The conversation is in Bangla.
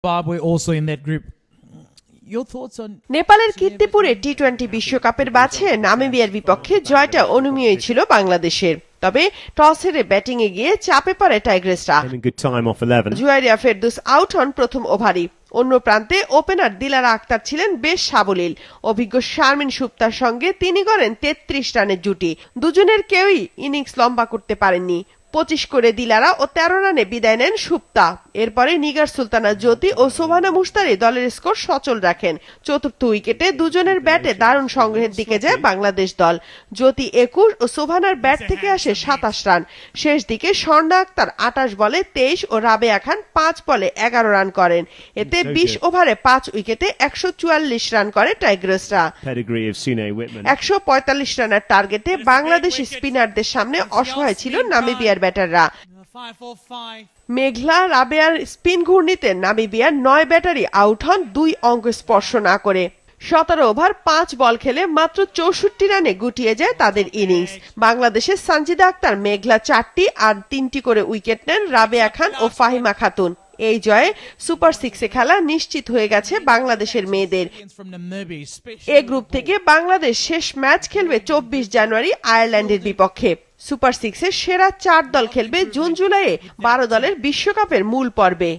Zimbabwe also in that group. Your thoughts on নেপালের কীর্তিপুরে টি-20 বিশ্বকাপের বাছে নামিবিয়ার বিপক্ষে জয়টা অনুমেয়ই ছিল বাংলাদেশের। তবে টস হেরে ব্যাটিংয়ে গিয়ে চাপে পড়ে টাইগ্রেসরা। জুয়াইরিয়া ফেরদৌস আউট হন প্রথম ওভারই। অন্য প্রান্তে ওপেনার দিলারা আক্তার ছিলেন বেশ সাবলীল। অভিজ্ঞ শারমিন সুপ্তার সঙ্গে তিনি করেন 33 রানের জুটি। দুজনের কেউই ইনিংস লম্বা করতে পারেননি। 25 করে দিলারা ও 13 রানে বিদায় নেন সুপ্তা। এরপরে নিগার সুলতানা জ্যোতি ও সোভানা মুশতারি দলের স্কোর সচল রাখেন। চতুর্থ উইকেটে দুজনের ব্যাটে দারুণ সংগ্রহের দিকে যায় বাংলাদেশ দল। জ্যোতি 21 ও সোভানার ব্যাট থেকে আসে 27 রান। শেষ দিকে স্বর্ণা আক্তার 28 বলে 23 ও রাবেয়া খান 5 বলে 11 রান করেন। এতে 20 ওভারে 5 উইকেটে 144 রান করে টাইগ্রেসরা। 145 রানের টার্গেটে বাংলাদেশি স্পিনারদের সামনে অসহায় ছিল নামিবিয়ার ব্যাটাররা। মেঘলা রাবেয়ার স্পিন ঘূর্ণিতে নামিবিয়ার 9 ব্যাটারি আউট হন 2 অঙ্ক স্পর্শ না করে। 17 ওভার 5 বল খেলে মাত্র 64 রানে গুটিয়ে যায় তাদের ইনিংস। বাংলাদেশের সানজিদা আক্তার মেঘলা 4টি আর 3টি করে উইকেট নেন রাবেয়া খান ও ফাহিমা খাতুন। এই জয়ে সুপার 6-এ খেলা নিশ্চিত হয়ে গেছে বাংলাদেশের মেয়েদের। এ গ্রুপ থেকে বাংলাদেশ শেষ ম্যাচ খেলবে 24 জানুয়ারি আয়ারল্যান্ডের বিপক্ষে। সুপার 6-এর সেরা 4 দল খেলবে জুন জুলাইয়ে 12 দলের বিশ্বকাপের মূল পর্বে।